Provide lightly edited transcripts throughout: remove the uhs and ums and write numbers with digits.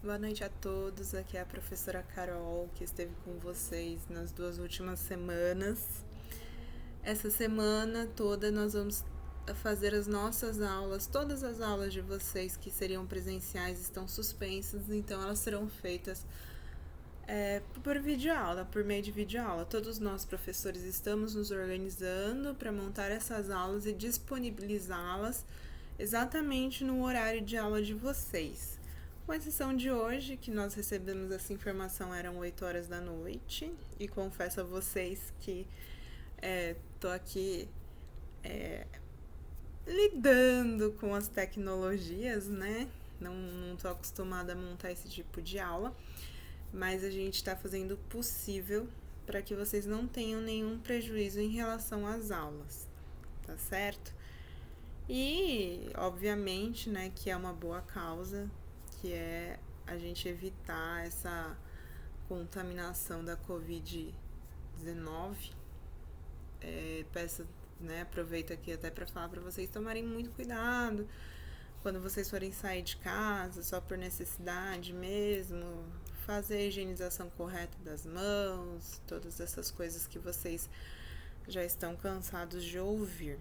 Boa noite a todos, aqui é a professora Carol, que esteve com vocês nas 2 últimas semanas. Essa semana toda nós vamos fazer as nossas aulas, todas as aulas de vocês que seriam presenciais estão suspensas, então elas serão feitas por videoaula, por meio de videoaula. Todos nós, professores, estamos nos organizando para montar essas aulas e disponibilizá-las exatamente no horário de aula de vocês. Com exceção de hoje, que nós recebemos essa informação, eram 8 horas da noite, e confesso a vocês que tô aqui lidando com as tecnologias, né? Não tô acostumada a montar esse tipo de aula, mas a gente está fazendo o possível para que vocês não tenham nenhum prejuízo em relação às aulas, tá certo? E, obviamente, né, que é uma boa causa, que é a gente evitar essa contaminação da Covid-19. Peço, né, aproveito aqui até para falar para vocês tomarem muito cuidado quando vocês forem sair de casa, só por necessidade mesmo, fazer a higienização correta das mãos, todas essas coisas que vocês já estão cansados de ouvir.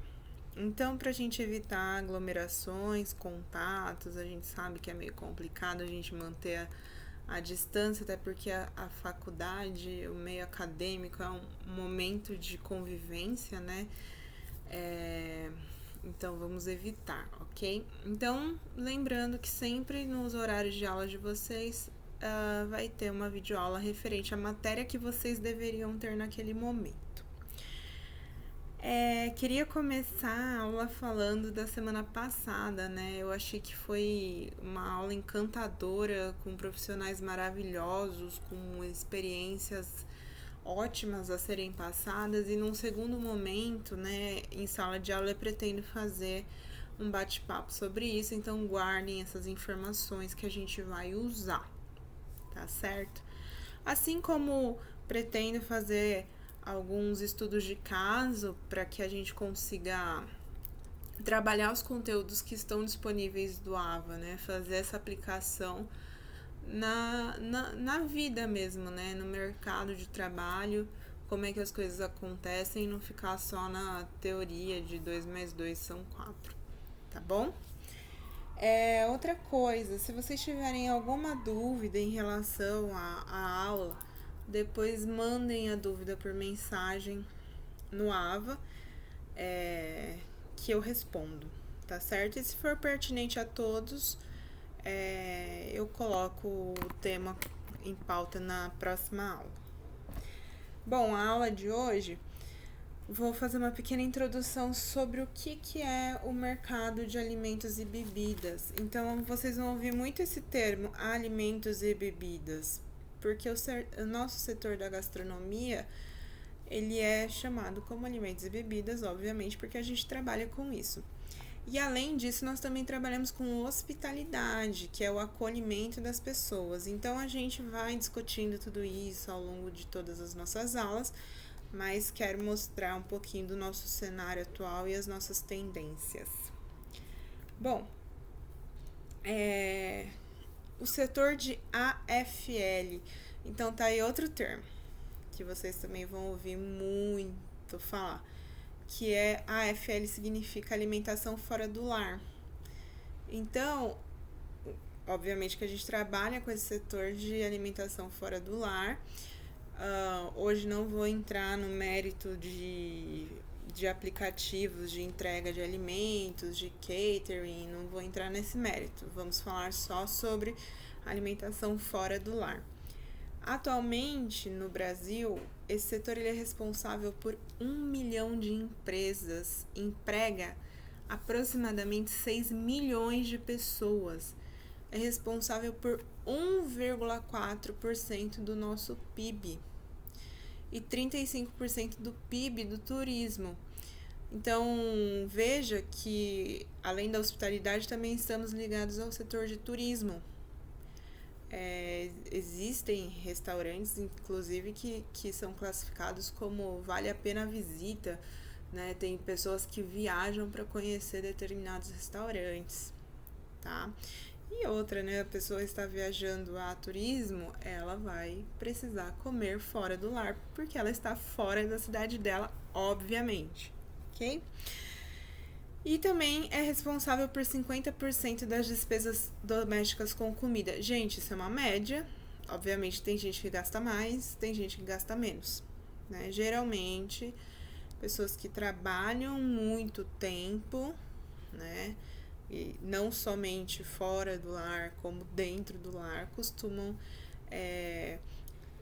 Então, para a gente evitar aglomerações, contatos, a gente sabe que é meio complicado a gente manter a distância, até porque a faculdade, o meio acadêmico é um momento de convivência, né? Então, vamos evitar, ok? Então, lembrando que sempre nos horários de aula de vocês vai ter uma videoaula referente à matéria que vocês deveriam ter naquele momento. Queria começar a aula falando da semana passada, né? Eu achei que foi uma aula encantadora, com profissionais maravilhosos, com experiências ótimas a serem passadas, e num segundo momento, né, em sala de aula eu pretendo fazer um bate-papo sobre isso, então guardem essas informações que a gente vai usar, tá certo? Assim como pretendo fazer alguns estudos de caso para que a gente consiga trabalhar os conteúdos que estão disponíveis do AVA, né? Fazer essa aplicação na vida mesmo, né? No mercado de trabalho, como é que as coisas acontecem e não ficar só na teoria de 2 mais 2 são 4, tá bom? Outra coisa, se vocês tiverem alguma dúvida em relação à aula, depois mandem a dúvida por mensagem no AVA, que eu respondo, tá certo? E se for pertinente a todos, eu coloco o tema em pauta na próxima aula. Bom, a aula de hoje, vou fazer uma pequena introdução sobre o que é o mercado de alimentos e bebidas. Então, vocês vão ouvir muito esse termo, alimentos e bebidas, porque o nosso setor da gastronomia, ele é chamado como alimentos e bebidas, obviamente, porque a gente trabalha com isso. E além disso, nós também trabalhamos com hospitalidade, que é o acolhimento das pessoas. Então, a gente vai discutindo tudo isso ao longo de todas as nossas aulas, mas quero mostrar um pouquinho do nosso cenário atual e as nossas tendências. Bom, o setor de AFL, então tá aí outro termo que vocês também vão ouvir muito falar, que é AFL significa alimentação fora do lar. Então, obviamente que a gente trabalha com esse setor de alimentação fora do lar. Hoje não vou entrar no mérito de aplicativos de entrega de alimentos, de catering, não vou entrar nesse mérito. Vamos falar só sobre alimentação fora do lar. Atualmente, no Brasil, esse setor ele é responsável por 1 milhão de empresas, emprega aproximadamente 6 milhões de pessoas. É responsável por 1,4% do nosso PIB e 35% do PIB do turismo. Então, veja que, além da hospitalidade, também estamos ligados ao setor de turismo. Existem restaurantes, inclusive, que são classificados como vale a pena a visita, né? Tem pessoas que viajam para conhecer determinados restaurantes, tá? E outra, né? A pessoa está viajando a turismo, ela vai precisar comer fora do lar, porque ela está fora da cidade dela, obviamente, ok? E também é responsável por 50% das despesas domésticas com comida. Gente, isso é uma média. Obviamente tem gente que gasta mais, tem gente que gasta menos, né? Geralmente, pessoas que trabalham muito tempo, né? E não somente fora do lar, como dentro do lar, costumam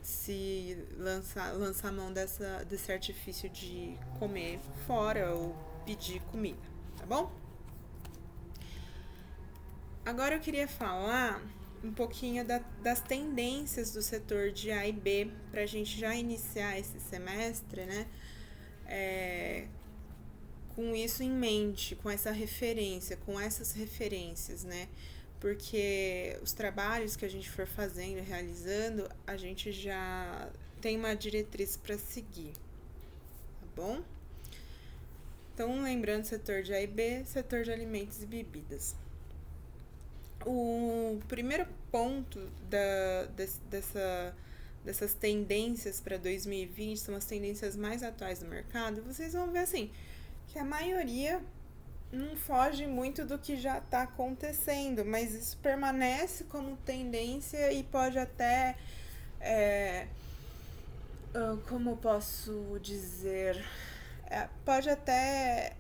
se lançar mão desse artifício de comer fora ou pedir comida, tá bom? Agora eu queria falar um pouquinho das tendências do setor de A e B para a gente já iniciar esse semestre, né? Com isso em mente, com essa referência, com essas referências, né? Porque os trabalhos que a gente for fazendo, realizando, a gente já tem uma diretriz para seguir, tá bom? Então, lembrando, setor de A e B, setor de alimentos e bebidas. O primeiro ponto dessas tendências para 2020 são as tendências mais atuais do mercado. Vocês vão ver assim que a maioria não foge muito do que já está acontecendo, mas isso permanece como tendência e pode até, como eu posso dizer, pode até,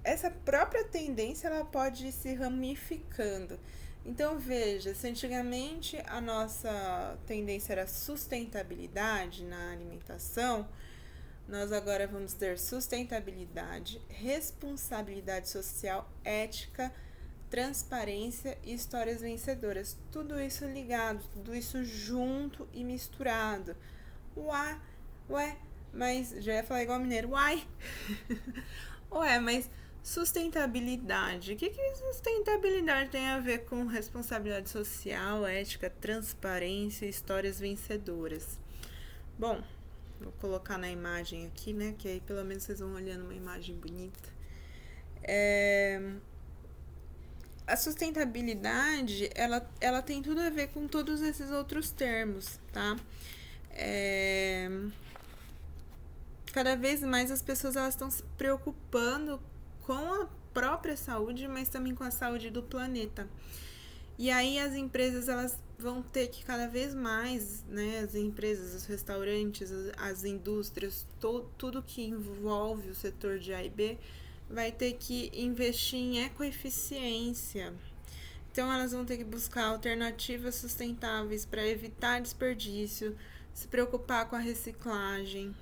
essa própria tendência ela pode ir se ramificando. Então veja, se antigamente a nossa tendência era sustentabilidade na alimentação, nós agora vamos ter sustentabilidade, responsabilidade social, ética, transparência e histórias vencedoras. Tudo isso ligado, tudo isso junto e misturado. Ué, mas já ia falar igual mineiro, uai. Ué, mas sustentabilidade. O que sustentabilidade tem a ver com responsabilidade social, ética, transparência e histórias vencedoras? Bom, vou colocar na imagem aqui, né? Que aí pelo menos vocês vão olhando uma imagem bonita. A sustentabilidade, ela tem tudo a ver com todos esses outros termos, tá? Cada vez mais as pessoas elas estão se preocupando com a própria saúde, mas também com a saúde do planeta. E aí as empresas elas vão ter que cada vez mais, né, as empresas, os restaurantes, as indústrias, tudo que envolve o setor de A e B, vai ter que investir em ecoeficiência. Então elas vão ter que buscar alternativas sustentáveis para evitar desperdício, se preocupar com a reciclagem,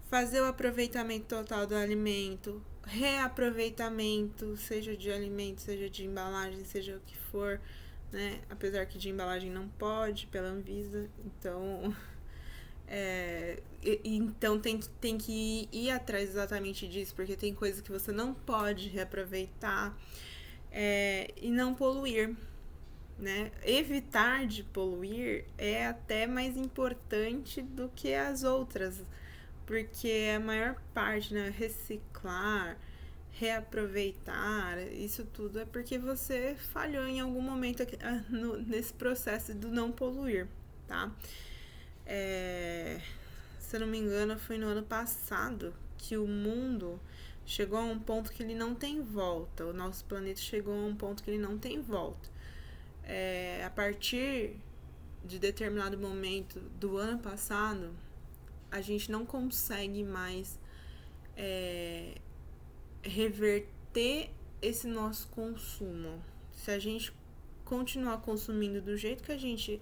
fazer o aproveitamento total do alimento, reaproveitamento, seja de alimento, seja de embalagem, seja o que for, né? Apesar que de embalagem não pode, pela Anvisa, então então tem que ir atrás exatamente disso, porque tem coisas que você não pode reaproveitar e não poluir, né? Evitar de poluir é até mais importante do que as outras, porque a maior parte, né, reciclar, reaproveitar, isso tudo é porque você falhou em algum momento nesse processo do não poluir, tá? Se eu não me engano, foi no ano passado que o mundo chegou a um ponto que ele não tem volta. O nosso planeta chegou a um ponto que ele não tem volta. A partir de determinado momento do ano passado, a gente não consegue mais reverter esse nosso consumo. Se a gente continuar consumindo do jeito que a gente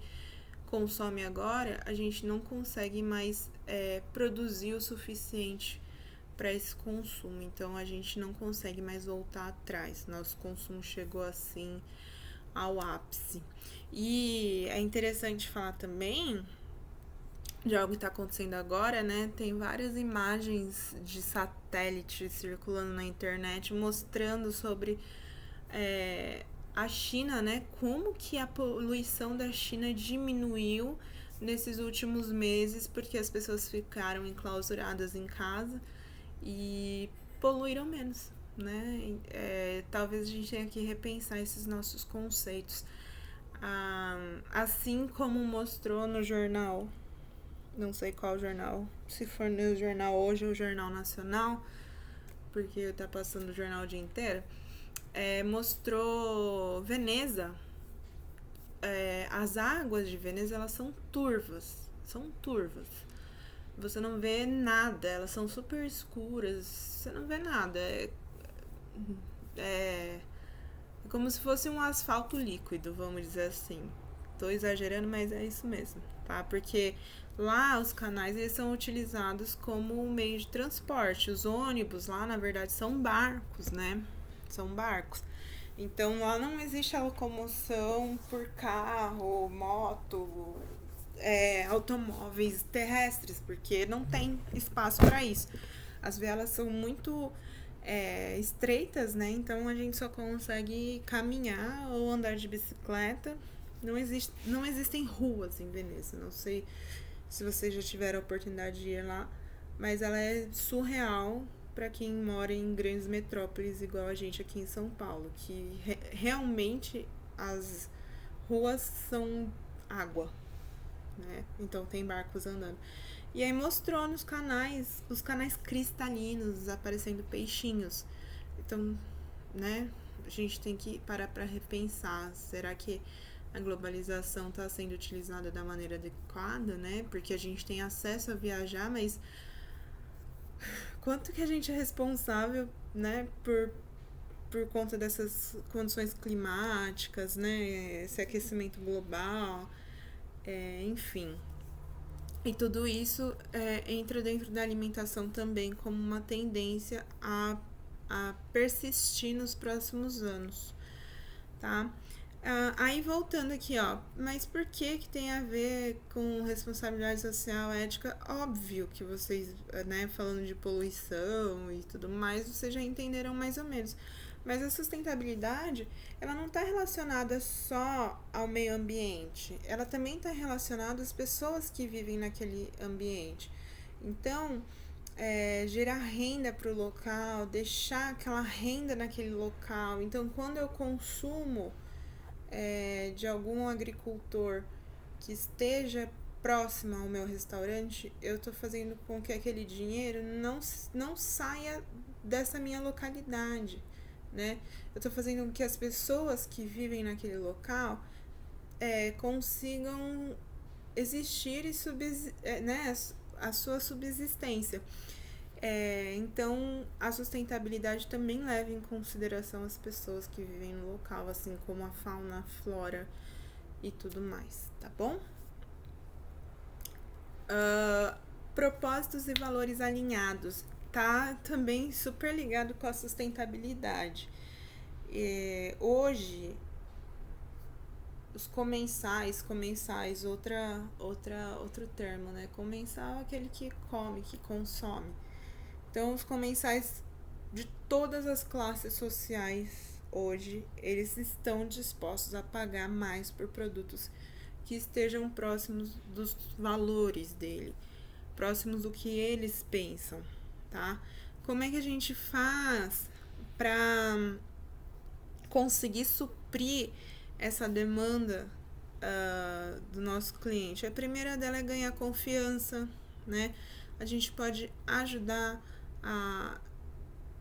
consome agora, a gente não consegue mais produzir o suficiente para esse consumo. Então a gente não consegue mais voltar atrás. Nosso consumo chegou assim ao ápice. E é interessante falar também de algo que está acontecendo agora, né? Tem várias imagens de satélite circulando na internet mostrando sobre a China, né? Como que a poluição da China diminuiu nesses últimos meses, porque as pessoas ficaram enclausuradas em casa e poluíram menos, né? Talvez a gente tenha que repensar esses nossos conceitos. Assim como mostrou no jornal, não sei qual jornal, se for no jornal Hoje ou Jornal Nacional, porque tá passando o jornal o dia inteiro, mostrou Veneza. As águas de Veneza, elas são turvas. Você não vê nada, elas são super escuras, você não vê nada. É como se fosse um asfalto líquido, vamos dizer assim. Tô exagerando, mas é isso mesmo, tá? Porque lá os canais eles são utilizados como meio de transporte. Os ônibus lá, na verdade, são barcos, né? São barcos. Então lá não existe a locomoção por carro, moto, automóveis terrestres, porque não tem espaço para isso. As vielas são muito estreitas, né? Então a gente só consegue caminhar ou andar de bicicleta. Não existem ruas em Veneza. Não sei se vocês já tiveram a oportunidade de ir lá, mas ela é surreal para quem mora em grandes metrópoles igual a gente aqui em São Paulo, que realmente as ruas são água, né? Então tem barcos andando. E aí mostrou nos canais, os canais cristalinos, aparecendo peixinhos. Então, né, a gente tem que parar para repensar. Será que a globalização está sendo utilizada da maneira adequada, né? Porque a gente tem acesso a viajar, mas quanto que a gente é responsável, né, por conta dessas condições climáticas, né? Esse aquecimento global, enfim. E tudo isso entra dentro da alimentação também como uma tendência a persistir nos próximos anos, tá? Aí voltando aqui, ó, mas por que tem a ver com responsabilidade social, ética? Óbvio que vocês, né, falando de poluição e tudo mais, vocês já entenderam mais ou menos. Mas a sustentabilidade, ela não está relacionada só ao meio ambiente, ela também está relacionada às pessoas que vivem naquele ambiente. Então, gerar renda para o local, deixar aquela renda naquele local. Então, quando eu consumo de algum agricultor que esteja próximo ao meu restaurante, eu estou fazendo com que aquele dinheiro não saia dessa minha localidade, né? Eu estou fazendo com que as pessoas que vivem naquele local consigam existir e né, a sua subsistência. Então, a sustentabilidade também leva em consideração as pessoas que vivem no local, assim como a fauna, a flora e tudo mais, tá bom? Propósitos e valores alinhados, tá também super ligado com a sustentabilidade. Hoje, os comensais, outro termo, né? Comensal é aquele que come, que consome. Então, os comensais de todas as classes sociais hoje, eles estão dispostos a pagar mais por produtos que estejam próximos dos valores dele, próximos do que eles pensam, tá? Como é que a gente faz para conseguir suprir essa demanda do nosso cliente? A primeira dela é ganhar confiança, né? A gente pode ajudar a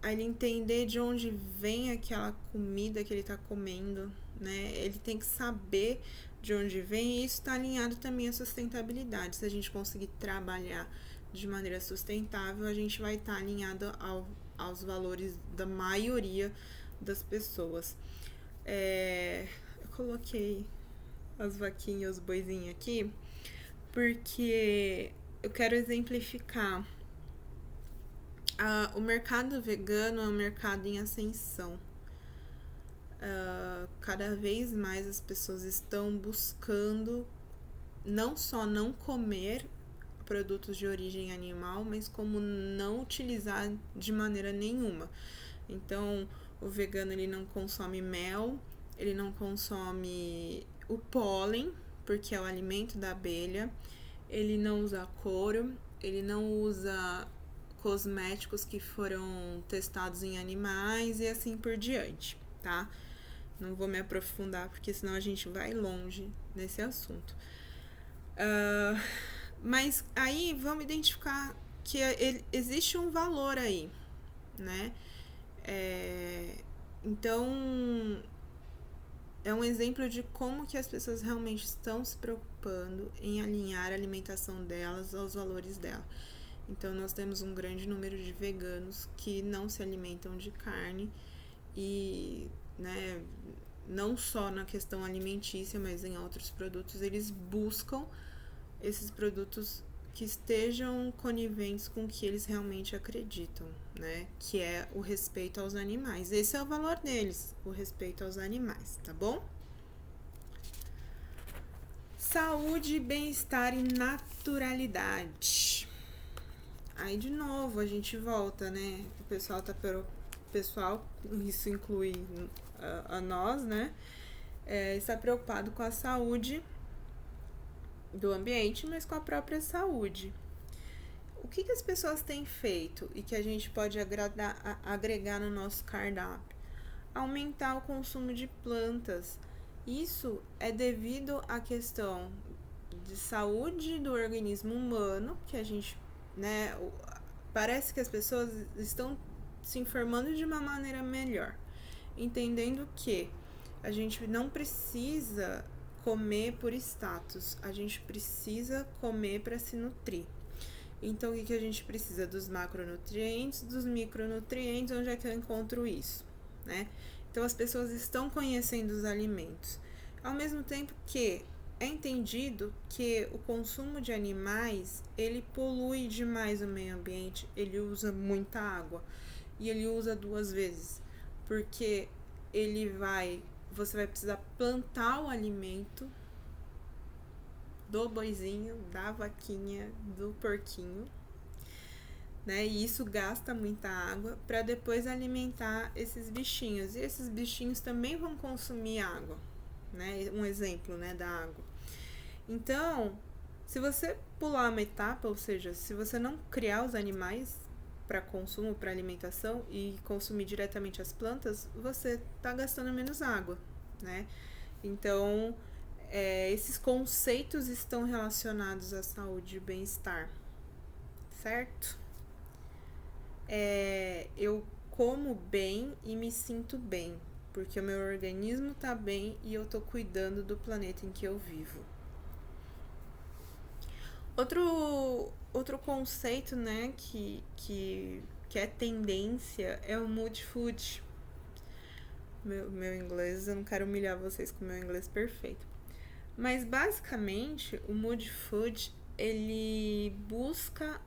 ele entender de onde vem aquela comida que ele está comendo, né? Ele tem que saber de onde vem, e isso está alinhado também à sustentabilidade. Se a gente conseguir trabalhar de maneira sustentável, a gente vai estar alinhado aos valores da maioria das pessoas. Eu coloquei as vaquinhas, os boizinhos aqui, porque eu quero exemplificar. O mercado vegano é um mercado em ascensão. Cada vez mais as pessoas estão buscando não só não comer produtos de origem animal, mas como não utilizar de maneira nenhuma. Então, o vegano ele não consome mel, ele não consome o pólen, porque é o alimento da abelha, ele não usa couro, ele não usa cosméticos que foram testados em animais e assim por diante, tá? Não vou me aprofundar, porque senão a gente vai longe nesse assunto. Mas aí vamos identificar que existe um valor aí, né? Então, é um exemplo de como que as pessoas realmente estão se preocupando em alinhar a alimentação delas aos valores dela. Então, nós temos um grande número de veganos que não se alimentam de carne e, né, não só na questão alimentícia, mas em outros produtos, eles buscam esses produtos que estejam coniventes com o que eles realmente acreditam, né? Que é o respeito aos animais. Esse é o valor deles, o respeito aos animais, tá bom? Saúde, bem-estar e naturalidade. Aí, de novo, a gente volta, né? O pessoal isso inclui a nós, né? Está preocupado com a saúde do ambiente, mas com a própria saúde. O que as pessoas têm feito e que a gente pode agregar no nosso cardápio? Aumentar o consumo de plantas. Isso é devido à questão de saúde do organismo humano, que a gente, né, parece que as pessoas estão se informando de uma maneira melhor, entendendo que a gente não precisa comer por status, a gente precisa comer para se nutrir. Então, o que a gente precisa? Dos macronutrientes, dos micronutrientes, onde é que eu encontro isso, né? Então, as pessoas estão conhecendo os alimentos. Ao mesmo tempo que é entendido que o consumo de animais, ele polui demais o meio ambiente, ele usa muita água. E ele usa 2 vezes, porque você vai precisar plantar o alimento do boizinho, da vaquinha, do porquinho, né? E isso gasta muita água para depois alimentar esses bichinhos. E esses bichinhos também vão consumir água, né? Um exemplo, né, da água. Então, se você pular uma etapa, ou seja, se você não criar os animais para consumo, para alimentação e consumir diretamente as plantas, você está gastando menos água, né? Então, esses conceitos estão relacionados à saúde e bem-estar, certo? Eu como bem e me sinto bem, porque o meu organismo tá bem e eu tô cuidando do planeta em que eu vivo. Outro conceito, né, que é tendência é o mood food. Meu inglês, eu não quero humilhar vocês com o meu inglês perfeito. Mas basicamente, o mood food, ele busca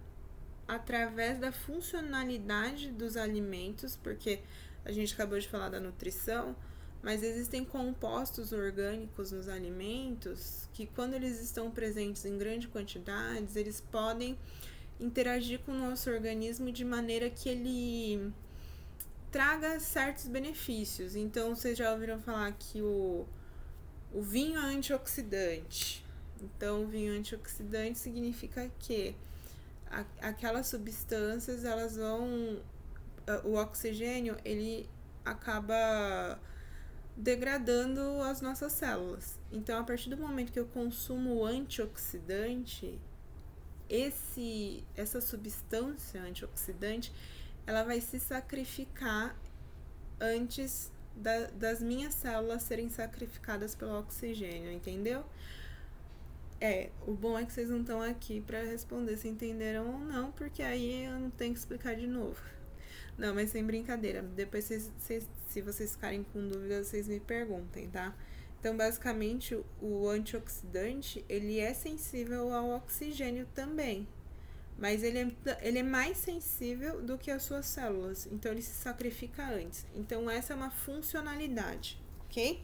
através da funcionalidade dos alimentos, porque a gente acabou de falar da nutrição, mas existem compostos orgânicos nos alimentos que, quando eles estão presentes em grandes quantidades, eles podem interagir com o nosso organismo de maneira que ele traga certos benefícios. Então, vocês já ouviram falar que o vinho é antioxidante. Então, o vinho antioxidante significa que aquelas substâncias, elas vão... O oxigênio, ele acaba degradando as nossas células. Então, a partir do momento que eu consumo o antioxidante, essa substância antioxidante, ela vai se sacrificar antes das minhas células serem sacrificadas pelo oxigênio, entendeu? O bom é que vocês não estão aqui para responder se entenderam ou não, porque aí eu não tenho que explicar de novo. Não, mas sem brincadeira. Depois, se vocês ficarem com dúvidas, vocês me perguntem, tá? Então, basicamente, o antioxidante, ele é sensível ao oxigênio também. Mas ele é mais sensível do que as suas células. Então, ele se sacrifica antes. Então, essa é uma funcionalidade, ok?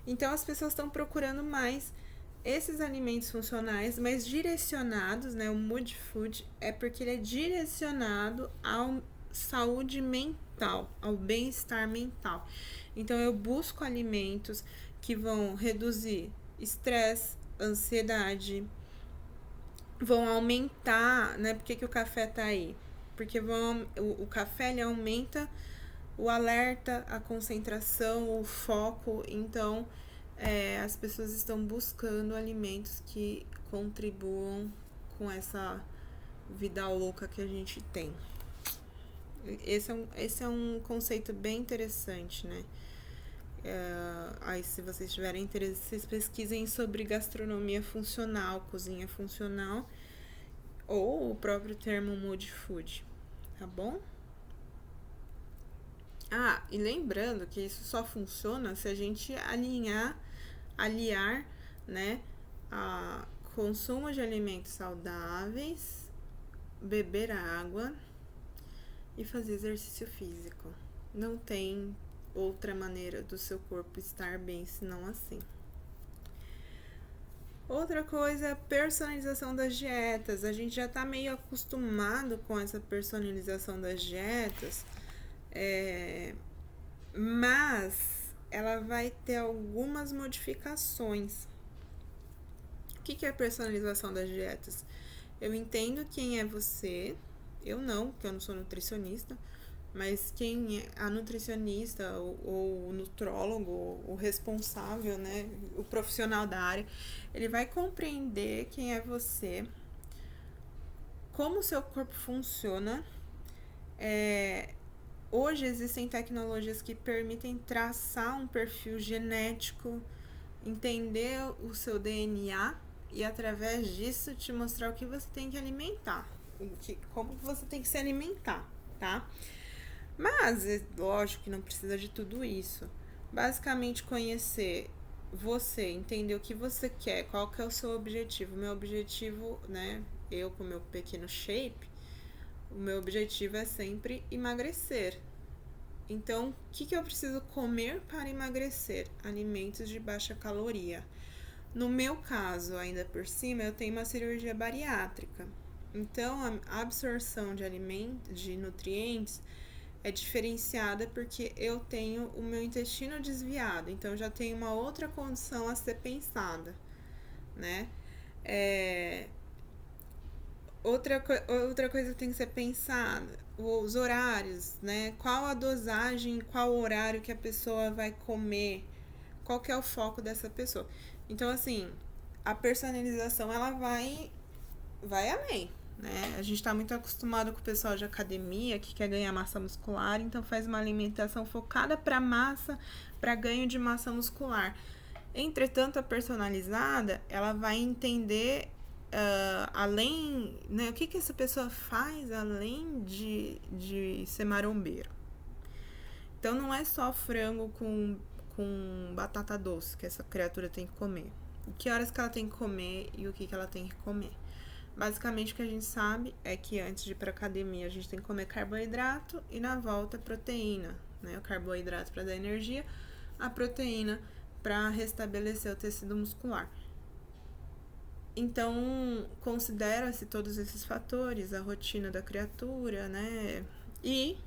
Então, as pessoas estão procurando mais esses alimentos funcionais, mas direcionados, né? O mood food é porque ele é direcionado à saúde mental, ao bem-estar mental. Então, eu busco alimentos que vão reduzir estresse, ansiedade, vão aumentar, né? Por que o café tá aí? porque o café ele aumenta o alerta, a concentração, o foco. Então, as pessoas estão buscando alimentos que contribuam com essa vida louca que a gente tem. Esse é um conceito bem interessante, né? Aí, se vocês tiverem interesse, vocês pesquisem sobre gastronomia funcional, cozinha funcional, ou o próprio termo mood food, tá bom? E lembrando que isso só funciona se a gente aliar, né, a consumo de alimentos saudáveis, beber água e fazer exercício físico. Não tem outra maneira do seu corpo estar bem senão assim. Outra coisa é a personalização das dietas. A gente já tá meio acostumado com essa personalização das dietas, mas ela vai ter algumas modificações. O que é a personalização das dietas? Eu entendo quem é você, eu não, porque eu não sou nutricionista, mas quem é a nutricionista ou o nutrólogo, o responsável, né, o profissional da área, ele vai compreender quem é você, como o seu corpo funciona. Hoje existem tecnologias que permitem traçar um perfil genético, entender o seu DNA e através disso te mostrar o que você tem que alimentar, como você tem que se alimentar, tá? Mas é lógico que não precisa de tudo isso. Basicamente conhecer você, entender o que você quer, qual que é o seu objetivo. Meu objetivo, né, eu com meu pequeno shape, o meu objetivo é sempre emagrecer. Então, o que eu preciso comer para emagrecer? Alimentos de baixa caloria. No meu caso, ainda por cima, eu tenho uma cirurgia bariátrica. Então, a absorção de nutrientes é diferenciada porque eu tenho o meu intestino desviado. Então, eu já tenho uma outra condição a ser pensada, né? Outra coisa que tem que ser pensada, os horários, né? Qual a dosagem, qual horário que a pessoa vai comer, qual que é o foco dessa pessoa. Então, assim, a personalização, ela vai além, né? A gente tá muito acostumado com o pessoal de academia que quer ganhar massa muscular, então faz uma alimentação focada para massa, para ganho de massa muscular. Entretanto, a personalizada, ela vai entender além, né? O que essa pessoa faz além de ser marombeiro. Então, não é só frango com batata doce que essa criatura tem que comer. Que horas que ela tem que comer e o que ela tem que comer. Basicamente, o que a gente sabe é que antes de ir pra academia, a gente tem que comer carboidrato e na volta proteína, né? O carboidrato para dar energia, a proteína para restabelecer o tecido muscular. Então, considera-se todos esses fatores, a rotina da criatura, né? E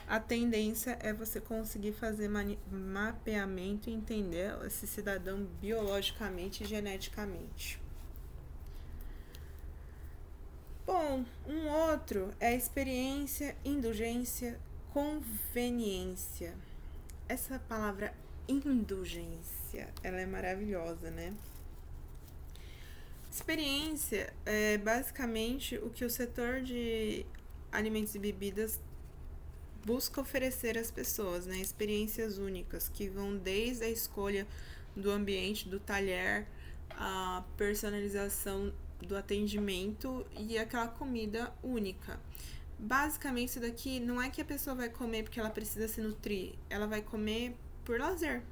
a tendência é você conseguir fazer mapeamento e entender esse cidadão biologicamente e geneticamente. Bom, um outro é experiência, indulgência, conveniência. Essa palavra indulgência, ela é maravilhosa, né? Experiência é basicamente o que o setor de alimentos e bebidas busca oferecer às pessoas, né? Experiências únicas que vão desde a escolha do ambiente, do talher, a personalização do atendimento e aquela comida única. Basicamente, isso daqui não é que a pessoa vai comer porque ela precisa se nutrir, ela vai comer por lazer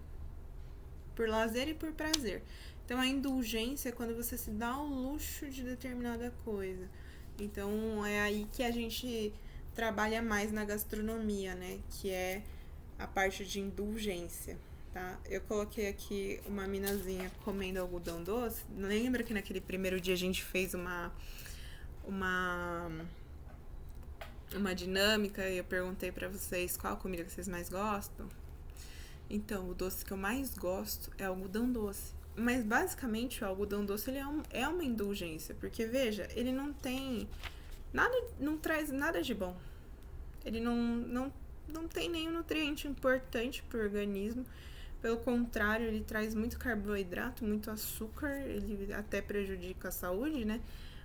e por prazer. Então, a indulgência é quando você se dá o luxo de determinada coisa. Então, é aí que a gente trabalha mais na gastronomia, né? Que é a parte de indulgência, tá? Eu coloquei aqui uma minazinha comendo algodão doce. Lembra que naquele primeiro dia a gente fez uma dinâmica e eu perguntei pra vocês qual comida que vocês mais gostam? Então, o doce que eu mais gosto é algodão doce. Mas, basicamente, o algodão doce ele é uma indulgência. Porque, veja, ele não tem não traz nada de bom. Ele não tem nenhum nutriente importante para o organismo. Pelo contrário, ele traz muito carboidrato, muito açúcar, ele até prejudica a saúde, né?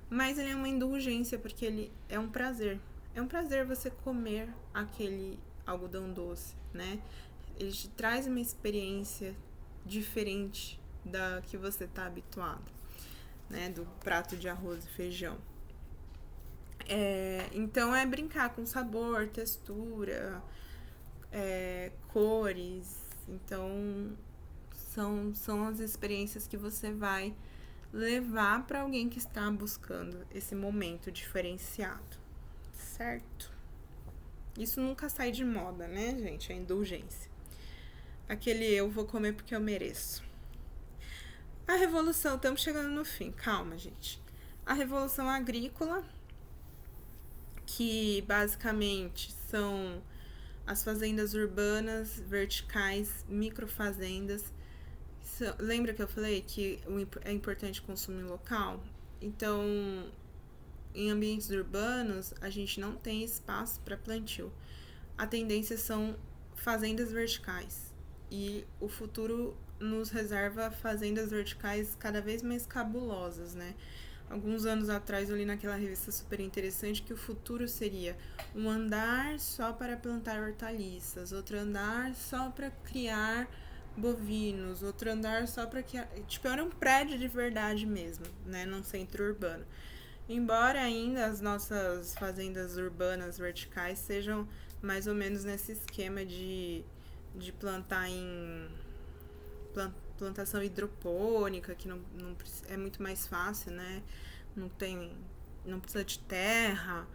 Mas ele é uma indulgência, porque ele é um prazer. É um prazer você comer aquele algodão doce, né? Ele te traz uma experiência diferente da que você está habituado, né? Do prato de arroz e feijão. Então é brincar com sabor, textura, cores. Então são as experiências que você vai levar para alguém que está buscando esse momento diferenciado, certo? Isso nunca sai de moda, né, gente? A indulgência. Aquele eu vou comer porque eu mereço. A revolução, estamos chegando no fim, calma, gente. A revolução agrícola, que basicamente são as fazendas urbanas, verticais, microfazendas. Lembra que eu falei que é importante consumir local? Então, em ambientes urbanos, a gente não tem espaço para plantio. A tendência são fazendas verticais. E o futuro nos reserva fazendas verticais cada vez mais cabulosas, né? Alguns anos atrás eu li naquela revista super interessante que o futuro seria um andar só para plantar hortaliças, outro andar só para criar bovinos, outro andar só para criar... Tipo, era um prédio de verdade mesmo, né? Num centro urbano. Embora ainda as nossas fazendas urbanas verticais sejam mais ou menos nesse esquema de plantar em plantação hidropônica, que não é muito mais fácil, né? Não precisa de terra,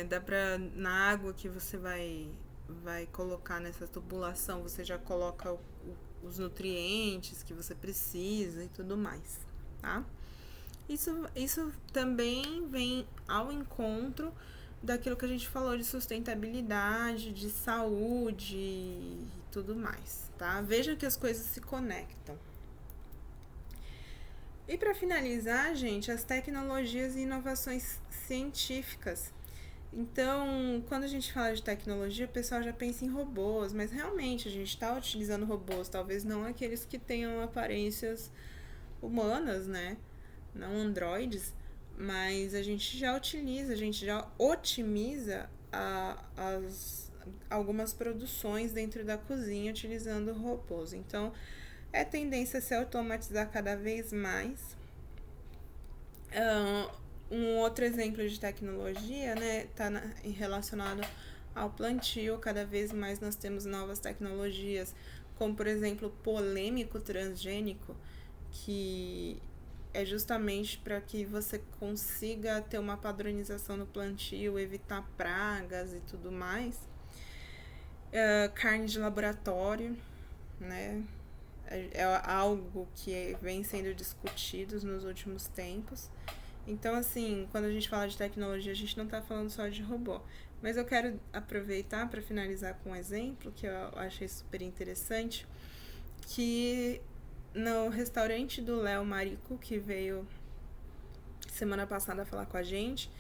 dá pra, na água que você vai colocar nessa tubulação, você já coloca os nutrientes que você precisa e tudo mais, tá? Isso também vem ao encontro daquilo que a gente falou de sustentabilidade, de saúde e tudo mais, tá? Veja que as coisas se conectam. E para finalizar, gente, as tecnologias e inovações científicas. Então, quando a gente fala de tecnologia, o pessoal já pensa em robôs, mas realmente a gente está utilizando robôs, talvez não aqueles que tenham aparências humanas, né? Não androides, mas a gente já utiliza, a gente já otimiza algumas produções dentro da cozinha utilizando robôs. Então, é tendência a se automatizar cada vez mais. Um outro exemplo de tecnologia, né, está relacionado ao plantio. Cada vez mais nós temos novas tecnologias, como por exemplo o polêmico transgênico, que é justamente para que você consiga ter uma padronização no plantio, evitar pragas e tudo mais. Carne de laboratório, né? É algo que vem sendo discutido nos últimos tempos. Então, assim, quando a gente fala de tecnologia, a gente não está falando só de robô. Mas eu quero aproveitar para finalizar com um exemplo que eu achei super interessante, que no restaurante do Léo Marico, que veio semana passada falar com a gente,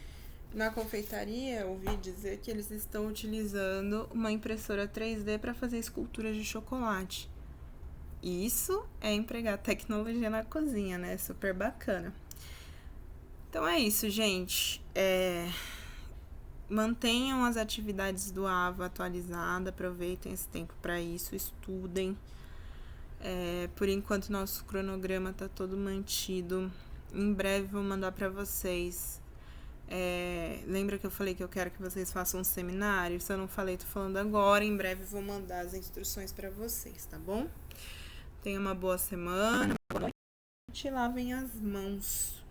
na confeitaria eu ouvi dizer que eles estão utilizando uma impressora 3D para fazer esculturas de chocolate. Isso é empregar tecnologia na cozinha, né? Super bacana. Então é isso, gente. Mantenham as atividades do AVA atualizadas, aproveitem esse tempo para isso, estudem. Por enquanto, nosso cronograma tá todo mantido. Em breve vou mandar para vocês. Lembra que eu falei que eu quero que vocês façam um seminário? Se eu não falei, tô falando agora. Em breve vou mandar as instruções para vocês, tá bom? Tenham uma boa semana. Boa noite. Lavem as mãos.